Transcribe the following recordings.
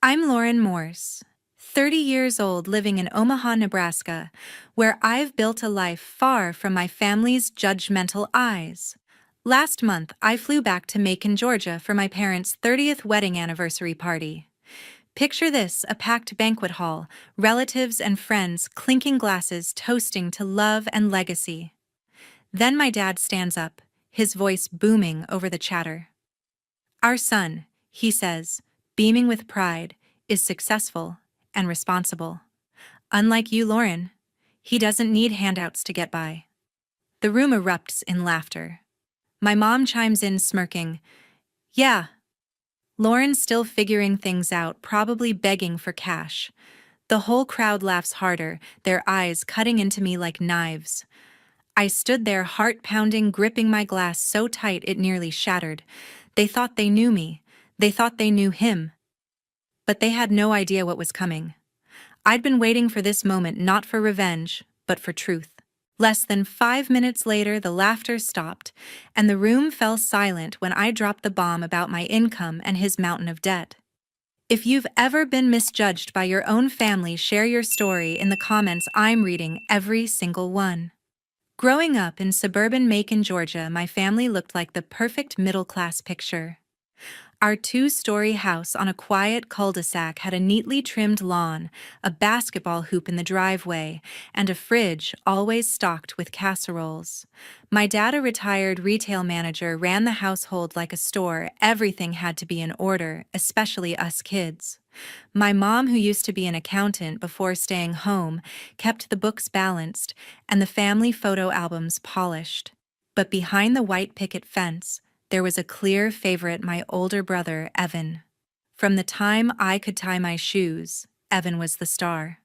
I'm Lauren Morse, 30 years old living in Omaha, Nebraska, where I've built a life far from my family's judgmental eyes. Last month, I flew back to Macon, Georgia for my parents' 30th wedding anniversary party. Picture this, a packed banquet hall, relatives and friends clinking glasses toasting to love and legacy. Then my dad stands up, his voice booming over the chatter. Our son, he says, beaming with pride, is successful and responsible. Unlike you, Lauren, he doesn't need handouts to get by. The room erupts in laughter. My mom chimes in smirking, "Yeah." Lauren's still figuring things out, probably begging for cash. The whole crowd laughs harder, their eyes cutting into me like knives. I stood there, heart pounding, gripping my glass so tight it nearly shattered. They thought they knew me. They thought they knew him. But they had no idea what was coming. I'd been waiting for this moment not for revenge, but for truth. Less than 5 minutes later, the laughter stopped, and the room fell silent when I dropped the bomb about my income and his mountain of debt. If you've ever been misjudged by your own family, share your story in the comments. I'm reading every single one. Growing up in suburban Macon, Georgia, my family looked like the perfect middle-class picture. Our two-story house on a quiet cul-de-sac had a neatly trimmed lawn, a basketball hoop in the driveway, and a fridge always stocked with casseroles. My dad, a retired retail manager, ran the household like a store. Everything had to be in order, especially us kids. My mom, who used to be an accountant before staying home, kept the books balanced and the family photo albums polished. But behind the white picket fence, there was a clear favorite, my older brother, Evan. From the time I could tie my shoes, Evan was the star.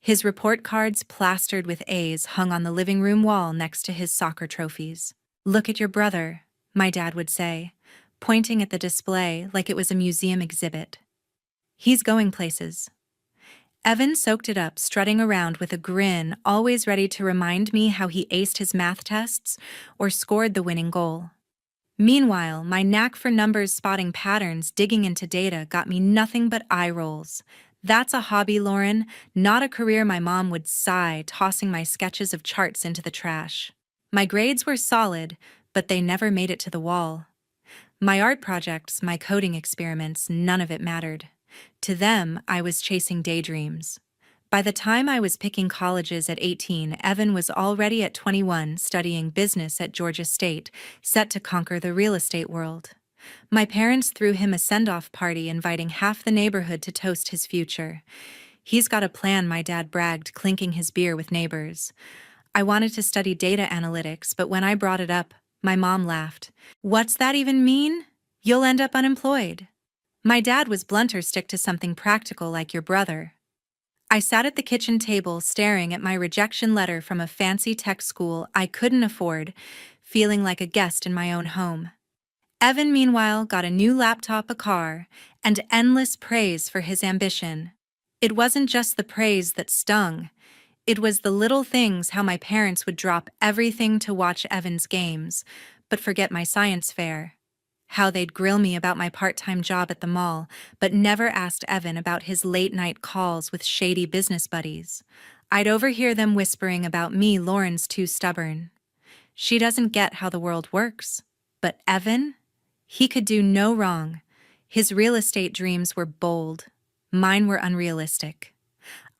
His report cards plastered with A's hung on the living room wall next to his soccer trophies. "Look at your brother," my dad would say, pointing at the display like it was a museum exhibit. "He's going places." Evan soaked it up, strutting around with a grin, always ready to remind me how he aced his math tests or scored the winning goal. Meanwhile, my knack for numbers, spotting patterns, digging into data got me nothing but eye rolls. "That's a hobby, Lauren, not a career," my mom would sigh, tossing my sketches of charts into the trash. My grades were solid, but they never made it to the wall. My art projects, my coding experiments, none of it mattered. To them, I was chasing daydreams. By the time I was picking colleges at 18, Evan was already at 21, studying business at Georgia State, set to conquer the real estate world. My parents threw him a send-off party, inviting half the neighborhood to toast his future. "He's got a plan," my dad bragged, clinking his beer with neighbors. I wanted to study data analytics, but when I brought it up, my mom laughed. "What's that even mean? You'll end up unemployed." My dad was blunter: "Stick to something practical like your brother." I sat at the kitchen table staring at my rejection letter from a fancy tech school I couldn't afford, feeling like a guest in my own home. Evan, meanwhile, got a new laptop, a car, and endless praise for his ambition. It wasn't just the praise that stung. It was the little things: how my parents would drop everything to watch Evan's games, but forget my science fair. How they'd grill me about my part-time job at the mall, but never asked Evan about his late-night calls with shady business buddies. I'd overhear them whispering about me: "Lauren's too stubborn. She doesn't get how the world works." But Evan? He could do no wrong. His real estate dreams were bold. Mine were unrealistic.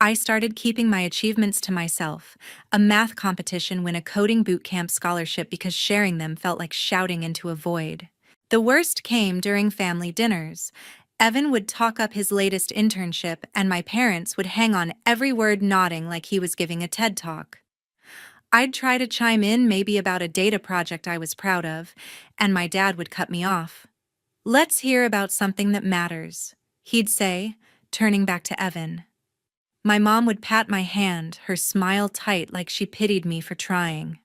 I started keeping my achievements to myself: a math competition win, a coding bootcamp scholarship, because sharing them felt like shouting into a void. The worst came during family dinners. Evan would talk up his latest internship, and my parents would hang on every word, nodding like he was giving a TED Talk. I'd try to chime in, maybe about a data project I was proud of, and my dad would cut me off. "Let's hear about something that matters," he'd say, turning back to Evan. My mom would pat my hand, her smile tight like she pitied me for trying.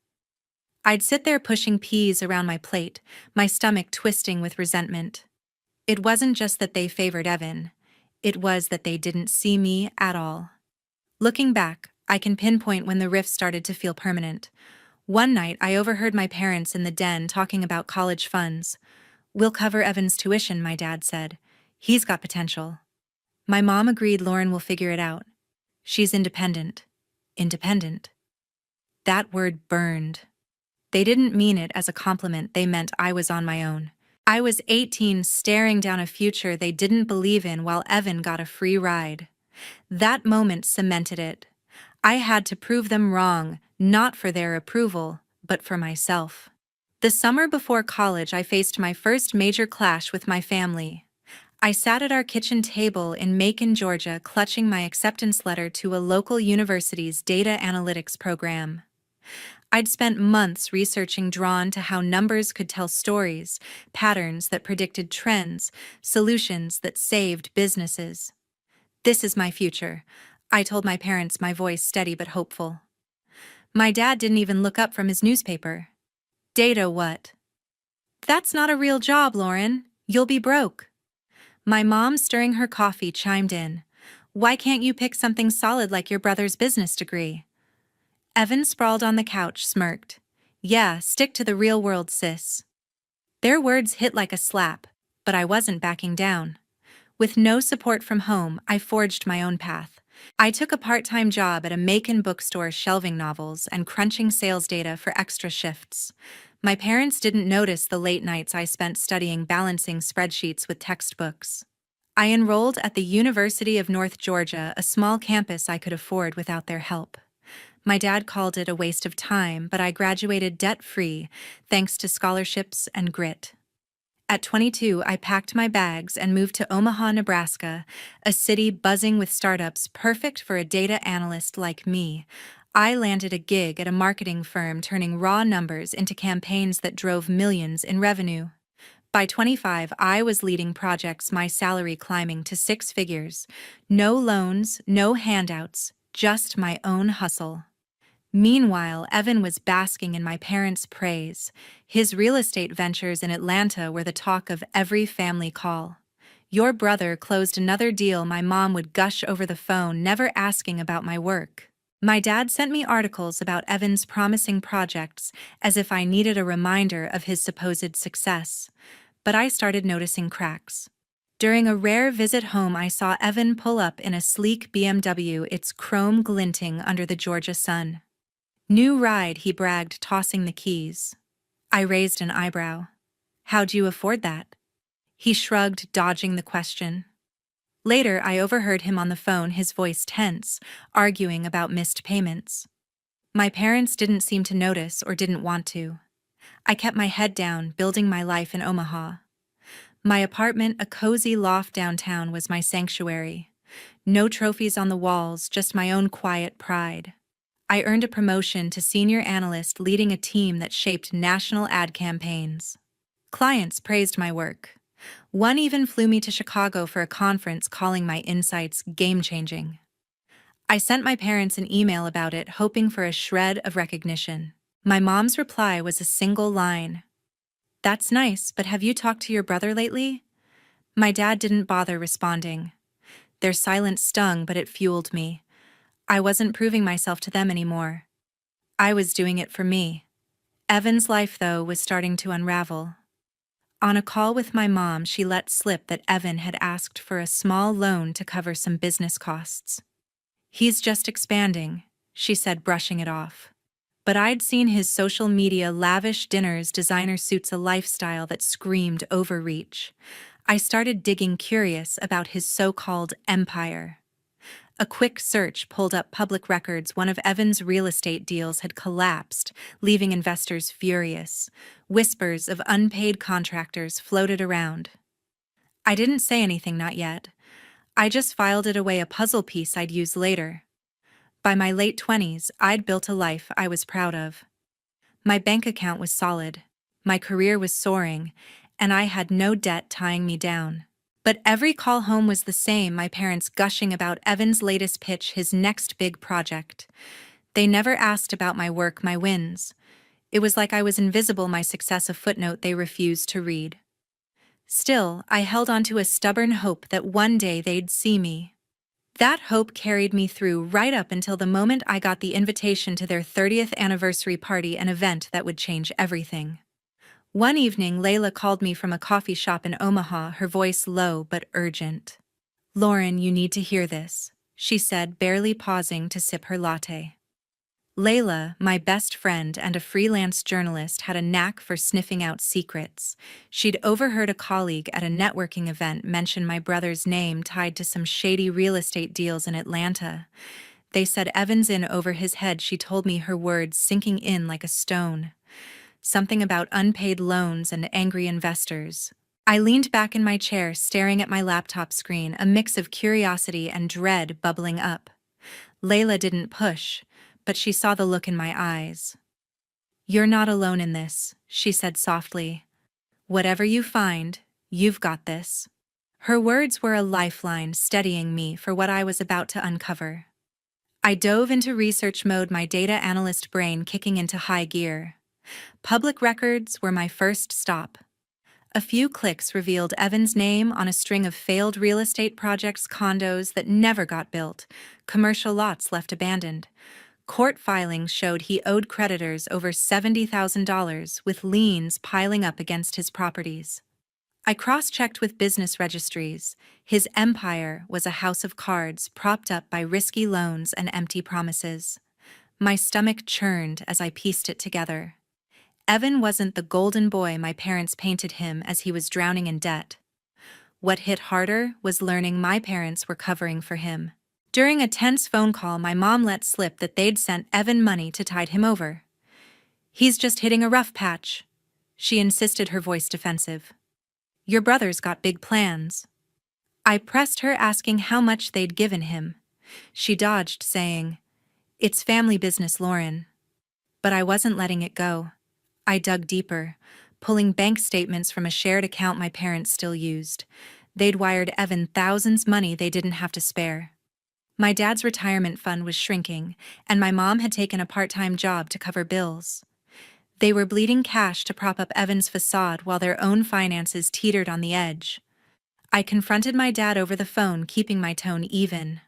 I'd sit there pushing peas around my plate, my stomach twisting with resentment. It wasn't just that they favored Evan. It was that they didn't see me at all. Looking back, I can pinpoint when the rift started to feel permanent. One night, I overheard my parents in the den talking about college funds. "We'll cover Evan's tuition," my dad said. "He's got potential." My mom agreed Lauren will figure it out. She's independent. Independent. That word burned. They didn't mean it as a compliment, they meant I was on my own. I was 18 staring down a future they didn't believe in while Evan got a free ride. That moment cemented it. I had to prove them wrong, not for their approval, but for myself. The summer before college, I faced my first major clash with my family. I sat at our kitchen table in Macon, Georgia, clutching my acceptance letter to a local university's data analytics program. I'd spent months researching Drawn to how numbers could tell stories, patterns that predicted trends, solutions that saved businesses. This is my future, I told my parents, my voice steady but hopeful. My dad didn't even look up from his newspaper. Data what? That's not a real job, Lauren. You'll be broke. My mom, stirring her coffee, chimed in. Why can't you pick something solid like your brother's business degree? Evan sprawled on the couch, smirked. Yeah, stick to the real world, sis. Their words hit like a slap, but I wasn't backing down. With no support from home, I forged my own path. I took a part-time job at a Macon bookstore shelving novels and crunching sales data for extra shifts. My parents didn't notice the late nights I spent studying balancing spreadsheets with textbooks. I enrolled at the University of North Georgia, a small campus I could afford without their help. My dad called it a waste of time, but I graduated debt-free thanks to scholarships and grit. At 22, I packed my bags and moved to Omaha, Nebraska, a city buzzing with startups perfect for a data analyst like me. I landed a gig at a marketing firm turning raw numbers into campaigns that drove millions in revenue. By 25, I was leading projects, my salary climbing to six figures. No loans, no handouts, just my own hustle. Meanwhile, Evan was basking in my parents' praise. His real estate ventures in Atlanta were the talk of every family call. Your brother closed another deal, my mom would gush over the phone, never asking about my work. My dad sent me articles about Evan's promising projects, as if I needed a reminder of his supposed success. But I started noticing cracks. During a rare visit home, I saw Evan pull up in a sleek BMW, its chrome glinting under the Georgia sun. New ride, he bragged, tossing the keys. I raised an eyebrow. How'd you afford that? He shrugged, dodging the question. Later, I overheard him on the phone, his voice tense, arguing about missed payments. My parents didn't seem to notice or didn't want to. I kept my head down, building my life in Omaha. My apartment, a cozy loft downtown, was my sanctuary. No trophies on the walls, just my own quiet pride. I earned a promotion to senior analyst, leading a team that shaped national ad campaigns. Clients praised my work. One even flew me to Chicago for a conference, calling my insights game-changing. I sent my parents an email about it, hoping for a shred of recognition. My mom's reply was a single line. That's nice, but have you talked to your brother lately? My dad didn't bother responding. Their silence stung, but it fueled me. I wasn't proving myself to them anymore. I was doing it for me. Evan's life, though, was starting to unravel. On a call with my mom, she let slip that Evan had asked for a small loan to cover some business costs. He's just expanding, she said, brushing it off. But I'd seen his social media, lavish dinners, designer suits, a lifestyle that screamed overreach. I started digging, curious about his so-called empire. A quick search pulled up public records. One of Evan's real estate deals had collapsed, leaving investors furious. Whispers of unpaid contractors floated around. I didn't say anything, not yet. I just filed it away, a puzzle piece I'd use later. By my late 20s, I'd built a life I was proud of. My bank account was solid, my career was soaring, and I had no debt tying me down. But every call home was the same, my parents gushing about Evan's latest pitch, his next big project. They never asked about my work, my wins. It was like I was invisible, my success a footnote they refused to read. Still, I held on to a stubborn hope that one day they'd see me. That hope carried me through right up until the moment I got the invitation to their 30th anniversary party, an event that would change everything. One evening, Layla called me from a coffee shop in Omaha, her voice low but urgent. Lauren, you need to hear this, she said, barely pausing to sip her latte. Layla, my best friend and a freelance journalist, had a knack for sniffing out secrets. She'd overheard a colleague at a networking event mention my brother's name tied to some shady real estate deals in Atlanta. They said Evan's in over his head. She told me, her words sinking in like a stone. Something about unpaid loans and angry investors. I leaned back in my chair, staring at my laptop screen, a mix of curiosity and dread bubbling up. Layla didn't push, but she saw the look in my eyes. "You're not alone in this," she said softly. "Whatever you find, you've got this." Her words were a lifeline, steadying me for what I was about to uncover. I dove into research mode, my data analyst brain kicking into high gear. Public records were my first stop. A few clicks revealed Evan's name on a string of failed real estate projects, condos that never got built, commercial lots left abandoned. Court filings showed he owed creditors over $70,000, with liens piling up against his properties. I cross-checked with business registries. His empire was a house of cards propped up by risky loans and empty promises. My stomach churned as I pieced it together. Evan wasn't the golden boy my parents painted him as he was drowning in debt. What hit harder was learning my parents were covering for him. During a tense phone call, my mom let slip that they'd sent Evan money to tide him over. "He's just hitting a rough patch," she insisted, her voice defensive. "Your brother's got big plans." I pressed her, asking how much they'd given him. She dodged, saying, "It's family business, Lauren." But I wasn't letting it go. I dug deeper, pulling bank statements from a shared account my parents still used. They'd wired Evan thousands, money they didn't have to spare. My dad's retirement fund was shrinking, and my mom had taken a part-time job to cover bills. They were bleeding cash to prop up Evan's facade while their own finances teetered on the edge. I confronted my dad over the phone, keeping my tone even.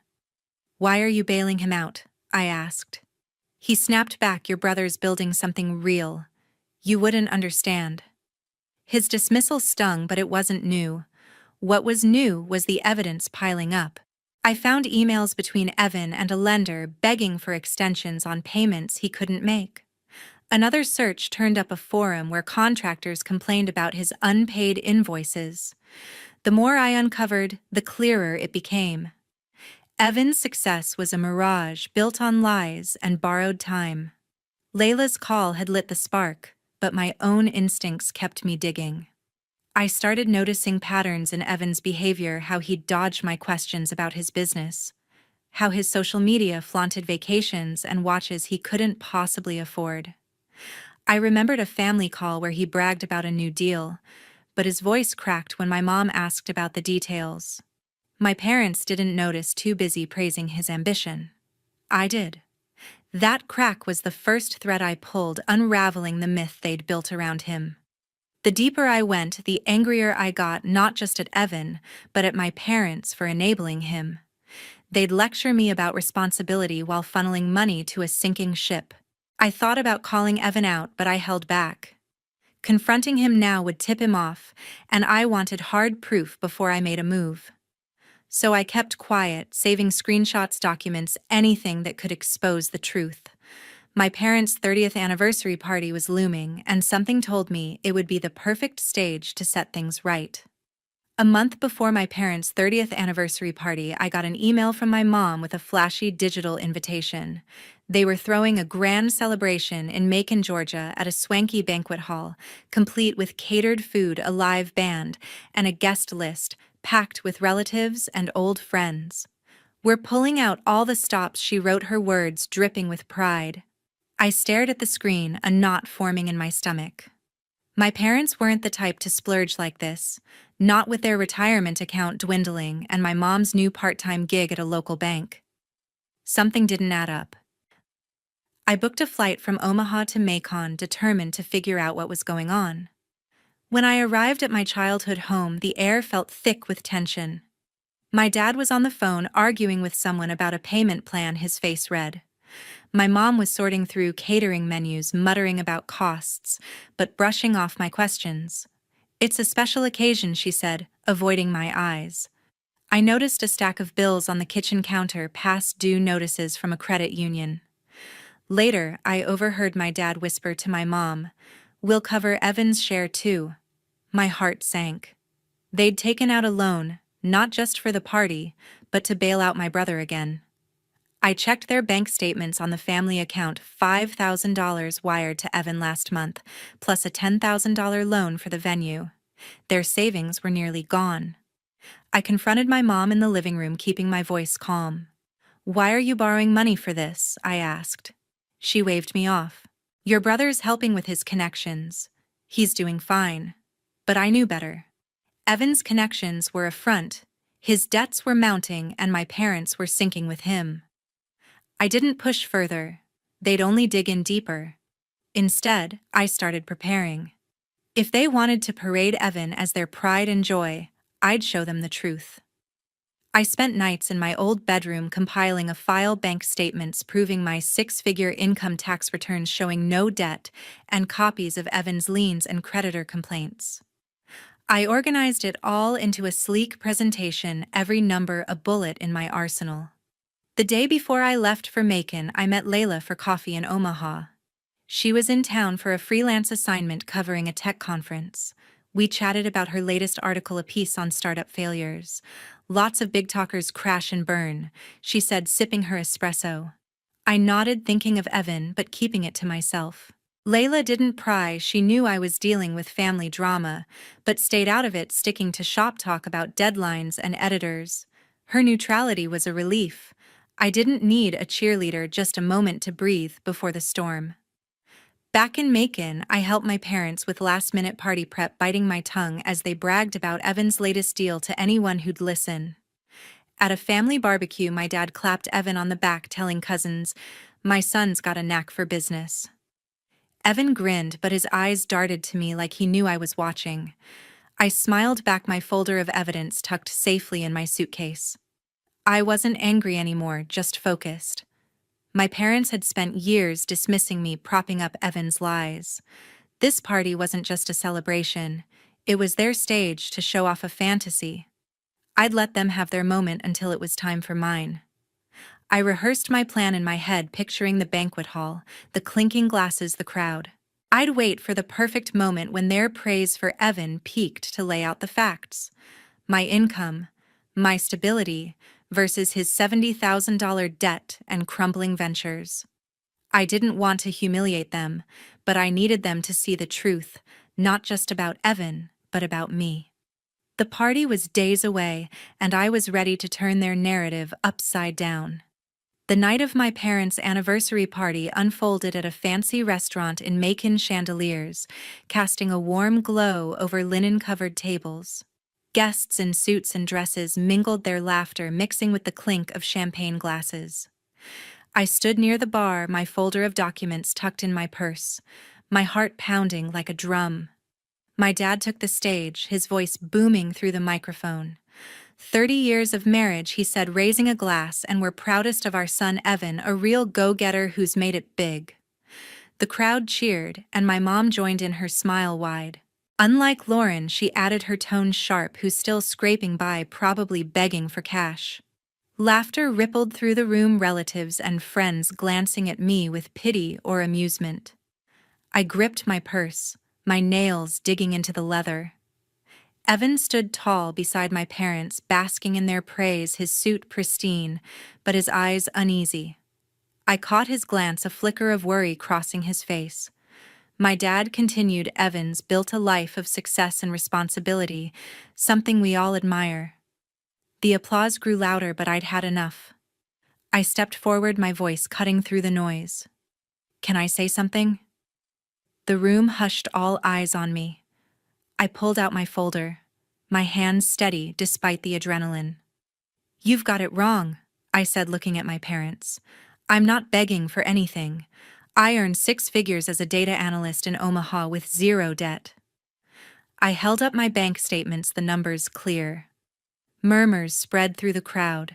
"Why are you bailing him out?" I asked. He snapped back, "Your brother's building something real. You wouldn't understand." His dismissal stung, but it wasn't new. What was new was the evidence piling up. I found emails between Evan and a lender begging for extensions on payments he couldn't make. Another search turned up a forum where contractors complained about his unpaid invoices. The more I uncovered, the clearer it became. Evan's success was a mirage built on lies and borrowed time. Layla's call had lit the spark, but my own instincts kept me digging. I started noticing patterns in Evan's behavior, how he'd dodge my questions about his business, how his social media flaunted vacations and watches he couldn't possibly afford. I remembered a family call where he bragged about a new deal, but his voice cracked when my mom asked about the details. My parents didn't notice, too busy praising his ambition. I did. That crack was the first thread I pulled, unraveling the myth they'd built around him. The deeper I went, the angrier I got, not just at Evan, but at my parents for enabling him. They'd lecture me about responsibility while funneling money to a sinking ship. I thought about calling Evan out, but I held back. Confronting him now would tip him off, and I wanted hard proof before I made a move. So I kept quiet, saving screenshots, documents, anything that could expose the truth. My parents' 30th anniversary party was looming, and something told me it would be the perfect stage to set things right. A month before my parents' 30th anniversary party, I got an email from my mom with a flashy digital invitation. They were throwing a grand celebration in Macon, Georgia, at a swanky banquet hall, complete with catered food, a live band, and a guest list packed with relatives and old friends. "We're pulling out all the stops," she wrote, her words dripping with pride. I stared at the screen, a knot forming in my stomach. My parents weren't the type to splurge like this, not with their retirement account dwindling and my mom's new part-time gig at a local bank. Something didn't add up. I booked a flight from Omaha to Macon, determined to figure out what was going on. When I arrived at my childhood home, the air felt thick with tension. My dad was on the phone arguing with someone about a payment plan, his face red. My mom was sorting through catering menus, muttering about costs, but brushing off my questions. "It's a special occasion," she said, avoiding my eyes. I noticed a stack of bills on the kitchen counter, past due notices from a credit union. Later, I overheard my dad whisper to my mom, "We'll cover Evan's share too." My heart sank. They'd taken out a loan, not just for the party, but to bail out my brother again. I checked their bank statements on the family account. $5,000 wired to Evan last month, plus a $10,000 loan for the venue. Their savings were nearly gone. I confronted my mom in the living room, keeping my voice calm. "Why are you borrowing money for this?" I asked. She waved me off. "Your brother's helping with his connections. He's doing fine." But I knew better. Evan's connections were a front. His debts were mounting, and my parents were sinking with him. I didn't push further. They'd only dig in deeper. Instead, I started preparing. If they wanted to parade Evan as their pride and joy, I'd show them the truth. I spent nights in my old bedroom compiling a file, bank statements proving my six-figure income, tax returns showing no debt, and copies of Evan's liens and creditor complaints. I organized it all into a sleek presentation, every number a bullet in my arsenal. The day before I left for Macon, I met Layla for coffee in Omaha. She was in town for a freelance assignment covering a tech conference. We chatted about her latest article, a piece on startup failures. "Lots of big talkers crash and burn," she said, sipping her espresso. I nodded, thinking of Evan, but keeping it to myself. Layla didn't pry. She knew I was dealing with family drama, but stayed out of it, sticking to shop talk about deadlines and editors. Her neutrality was a relief. I didn't need a cheerleader, just a moment to breathe before the storm. Back in Macon, I helped my parents with last-minute party prep, biting my tongue as they bragged about Evan's latest deal to anyone who'd listen. At a family barbecue, my dad clapped Evan on the back, telling cousins, "My son's got a knack for business." Evan grinned, but his eyes darted to me like he knew I was watching. I smiled back, my folder of evidence tucked safely in my suitcase. I wasn't angry anymore, just focused. My parents had spent years dismissing me, propping up Evan's lies. This party wasn't just a celebration. It was their stage to show off a fantasy. I'd let them have their moment until it was time for mine. I rehearsed my plan in my head, picturing the banquet hall, the clinking glasses, the crowd. I'd wait for the perfect moment when their praise for Evan peaked to lay out the facts. My income, my stability, versus his $70,000 debt and crumbling ventures. I didn't want to humiliate them, but I needed them to see the truth, not just about Evan, but about me. The party was days away, and I was ready to turn their narrative upside down. The night of my parents' anniversary party unfolded at a fancy restaurant in Macon, chandeliers casting a warm glow over linen-covered tables. Guests in suits and dresses mingled, their laughter mixing with the clink of champagne glasses. I stood near the bar, my folder of documents tucked in my purse, my heart pounding like a drum. My dad took the stage, his voice booming through the microphone. 30 years of marriage," he said, raising a glass, "and we're proudest of our son Evan, a real go-getter who's made it big." The crowd cheered, and my mom joined in, her smile wide. "Unlike Lauren," she added, her tone sharp, "who's still scraping by, probably begging for cash." Laughter rippled through the room, relatives and friends glancing at me with pity or amusement. I gripped my purse, my nails digging into the leather. Evan stood tall beside my parents, basking in their praise, his suit pristine, but his eyes uneasy. I caught his glance, a flicker of worry crossing his face. My dad continued, "Evan's built a life of success and responsibility, something we all admire." The applause grew louder, but I'd had enough. I stepped forward, my voice cutting through the noise. "Can I say something?" The room hushed, all eyes on me. I pulled out my folder, my hands steady despite the adrenaline. "You've got it wrong," I said, looking at my parents. "I'm not begging for anything. I earned 6 figures as a data analyst in Omaha with zero debt." I held up my bank statements, the numbers clear. Murmurs spread through the crowd.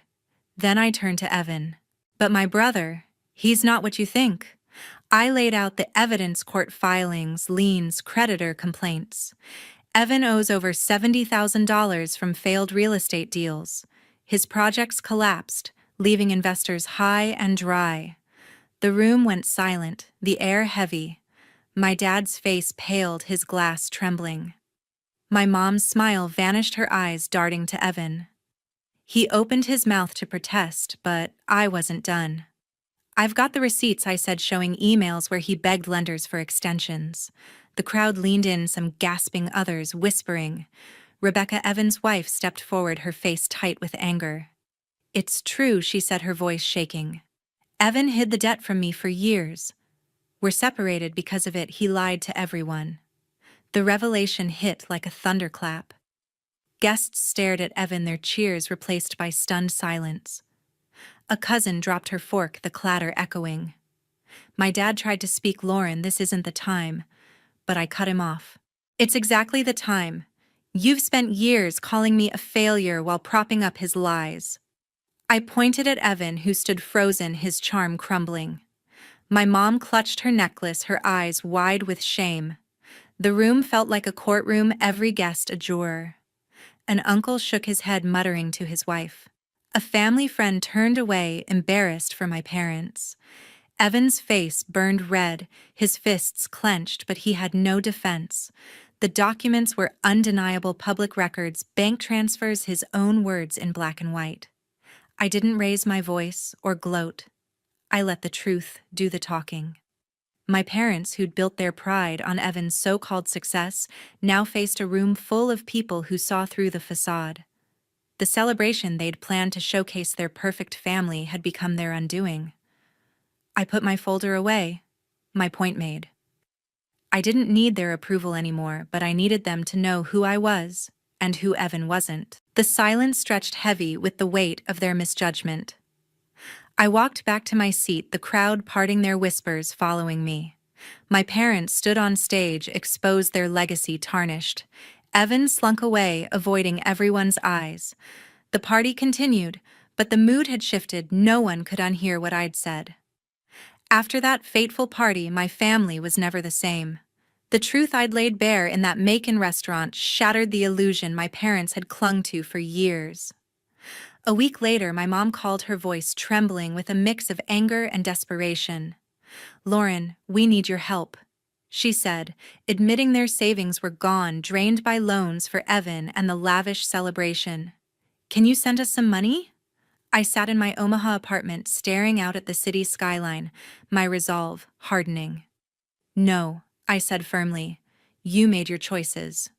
Then I turned to Evan. "But my brother, he's not what you think." I laid out the evidence: court filings, liens, creditor complaints. Evan owes over $70,000 from failed real estate deals. His projects collapsed, leaving investors high and dry. The room went silent, the air heavy. My dad's face paled, his glass trembling. My mom's smile vanished, her eyes darting to Evan. He opened his mouth to protest, but I wasn't done. "I've got the receipts," I said, showing emails where he begged lenders for extensions. The crowd leaned in, some gasping, others whispering. Rebecca, Evan's wife, stepped forward, her face tight with anger. "It's true," she said, her voice shaking. "Evan hid the debt from me for years. We're separated because of it. He lied to everyone." The revelation hit like a thunderclap. Guests stared at Evan, their cheers replaced by stunned silence. A cousin dropped her fork, the clatter echoing. My dad tried to speak. "Lauren, this isn't the time," but I cut him off. "It's exactly the time. You've spent years calling me a failure while propping up his lies." I pointed at Evan, who stood frozen, his charm crumbling. My mom clutched her necklace, her eyes wide with shame. The room felt like a courtroom, every guest a juror. An uncle shook his head, muttering to his wife. A family friend turned away, embarrassed for my parents. Evan's face burned red, his fists clenched, but he had no defense. The documents were undeniable, public records, bank transfers, his own words in black and white. I didn't raise my voice or gloat. I let the truth do the talking. My parents, who'd built their pride on Evan's so-called success, now faced a room full of people who saw through the facade. The celebration they'd planned to showcase their perfect family had become their undoing. I put my folder away, my point made. I didn't need their approval anymore, but I needed them to know who I was and who Evan wasn't. The silence stretched heavy with the weight of their misjudgment. I walked back to my seat, the crowd parting their whispers, following me. My parents stood on stage, exposed, their legacy tarnished. Evan slunk away, avoiding everyone's eyes. The party continued, but the mood had shifted. No one could unhear what I'd said. After that fateful party, my family was never the same. The truth I'd laid bare in that Macon restaurant shattered the illusion my parents had clung to for years. A week later, my mom called, her voice trembling with a mix of anger and desperation. "Lauren, we need your help," she said, admitting their savings were gone, drained by loans for Evan and the lavish celebration. "Can you send us some money?" I sat in my Omaha apartment, staring out at the city skyline, my resolve hardening. "No," I said firmly. "You made your choices."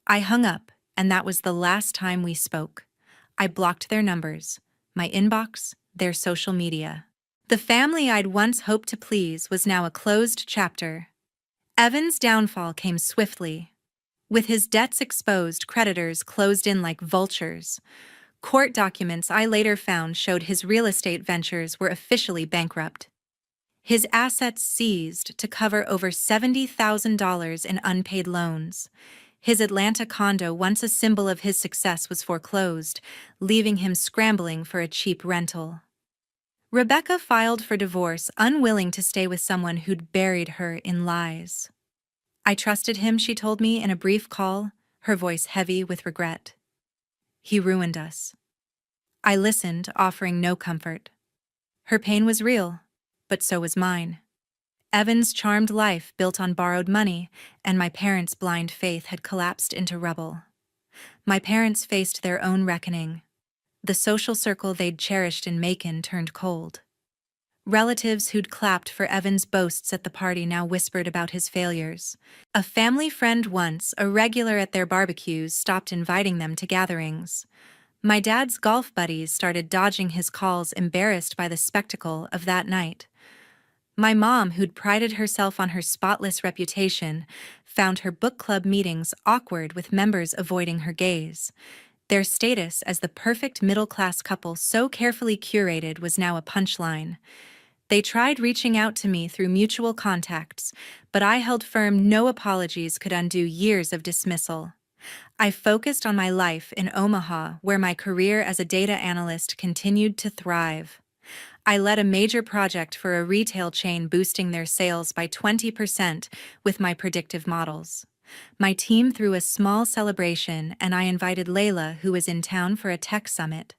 I hung up, and that was the last time we spoke. I blocked their numbers, my inbox, their social media. The family I'd once hoped to please was now a closed chapter. Evan's downfall came swiftly. With his debts exposed, creditors closed in like vultures. Court documents I later found showed his real estate ventures were officially bankrupt. His assets seized to cover over $70,000 in unpaid loans. His Atlanta condo, once a symbol of his success, was foreclosed, leaving him scrambling for a cheap rental. Rebecca filed for divorce, unwilling to stay with someone who'd buried her in lies. "I trusted him," she told me in a brief call, her voice heavy with regret. "He ruined us." I listened, offering no comfort. Her pain was real, but so was mine. Evan's charmed life, built on borrowed money, and my parents' blind faith, had collapsed into rubble. My parents faced their own reckoning. The social circle they'd cherished in Macon turned cold. Relatives who'd clapped for Evan's boasts at the party now whispered about his failures. A family friend, once a regular at their barbecues, stopped inviting them to gatherings. My dad's golf buddies started dodging his calls, embarrassed by the spectacle of that night. My mom, who'd prided herself on her spotless reputation, found her book club meetings awkward, with members avoiding her gaze. Their status as the perfect middle-class couple, so carefully curated, was now a punchline. They tried reaching out to me through mutual contacts, but I held firm. No apologies could undo years of dismissal. I focused on my life in Omaha, where my career as a data analyst continued to thrive. I led a major project for a retail chain, boosting their sales by 20% with my predictive models. My team threw a small celebration, and I invited Layla, who was in town for a tech summit.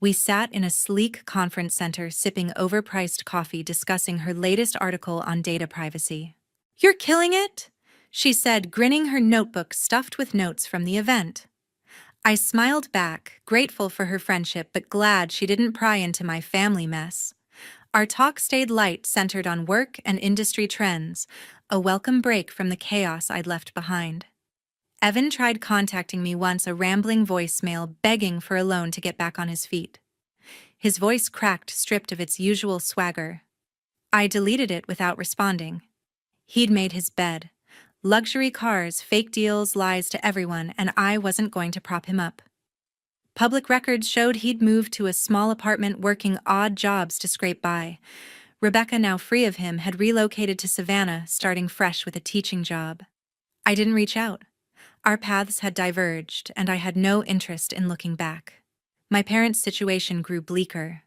We sat in a sleek conference center sipping overpriced coffee discussing her latest article on data privacy. "You're killing it," she said, grinning, her notebook stuffed with notes from the event. I smiled back, grateful for her friendship but glad she didn't pry into my family mess. Our talk stayed light, centered on work and industry trends, a welcome break from the chaos I'd left behind. Evan tried contacting me once, a rambling voicemail begging for a loan to get back on his feet. His voice cracked, stripped of its usual swagger. I deleted it without responding. He'd made his bed. Luxury cars, fake deals, lies to everyone, and I wasn't going to prop him up. Public records showed he'd moved to a small apartment working odd jobs to scrape by. Rebecca, now free of him, had relocated to Savannah, starting fresh with a teaching job. I didn't reach out. Our paths had diverged, and I had no interest in looking back. My parents' situation grew bleaker.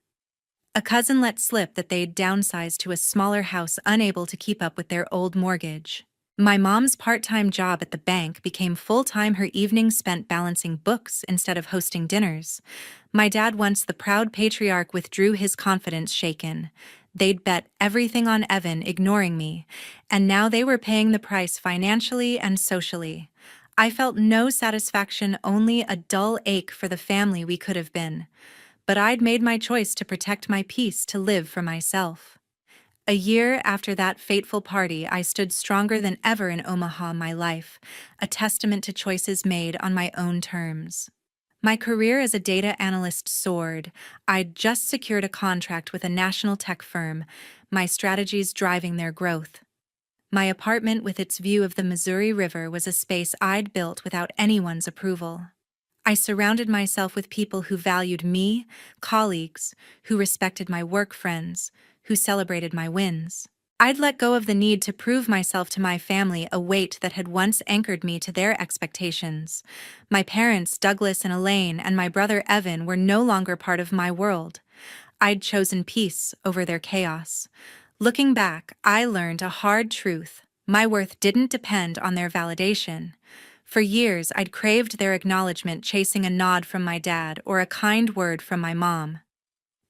A cousin let slip that they'd downsized to a smaller house, unable to keep up with their old mortgage. My mom's part-time job at the bank became full-time, her evenings spent balancing books instead of hosting dinners. My dad, once the proud patriarch, withdrew, his confidence shaken. They'd bet everything on Evan, ignoring me, and now they were paying the price financially and socially. I felt no satisfaction, only a dull ache for the family we could have been. But I'd made my choice to protect my peace, to live for myself. A year after that fateful party, I stood stronger than ever in Omaha, my life, a testament to choices made on my own terms. My career as a data analyst soared. I'd just secured a contract with a national tech firm, my strategies driving their growth. My apartment with its view of the Missouri River was a space I'd built without anyone's approval. I surrounded myself with people who valued me, colleagues, who respected my work, friends, who celebrated my wins. I'd let go of the need to prove myself to my family, a weight that had once anchored me to their expectations. My parents, Douglas and Elaine, and my brother Evan, were no longer part of my world. I'd chosen peace over their chaos. Looking back, I learned a hard truth. My worth didn't depend on their validation. For years, I'd craved their acknowledgement, chasing a nod from my dad or a kind word from my mom.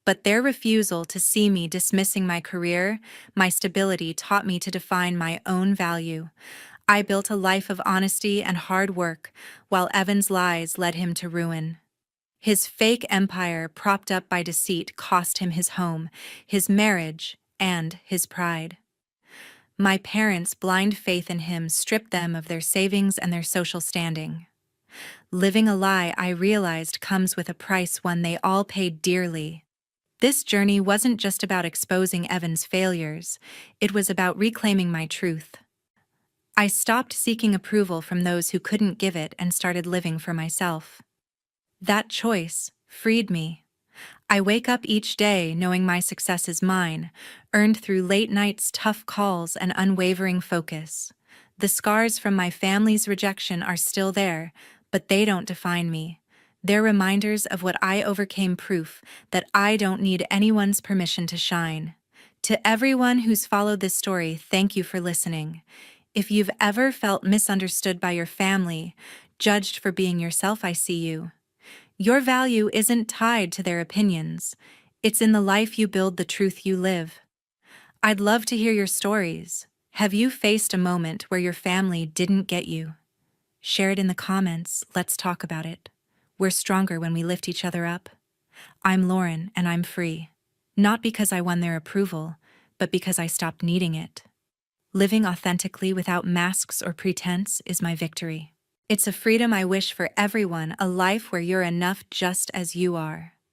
But their refusal to see me dismissing my career, my stability, taught me to define my own value. I built a life of honesty and hard work, while Evan's lies led him to ruin. His fake empire, propped up by deceit, cost him his home, his marriage, and his pride. My parents' blind faith in him stripped them of their savings and their social standing. Living a lie, I realized, comes with a price, one they all paid dearly. This journey wasn't just about exposing Evan's failures, it was about reclaiming my truth. I stopped seeking approval from those who couldn't give it and started living for myself. That choice freed me. I wake up each day knowing my success is mine, earned through late nights, tough calls, and unwavering focus. The scars from my family's rejection are still there, but they don't define me. They're reminders of what I overcame, proof that I don't need anyone's permission to shine. To everyone who's followed this story, thank you for listening. If you've ever felt misunderstood by your family, judged for being yourself, I see you. Your value isn't tied to their opinions. It's in the life you build, the truth you live. I'd love to hear your stories. Have you faced a moment where your family didn't get you? Share it in the comments. Let's talk about it. We're stronger when we lift each other up. I'm Lauren, and I'm free. Not because I won their approval, but because I stopped needing it. Living authentically without masks or pretense is my victory. It's a freedom I wish for everyone, a life where you're enough just as you are.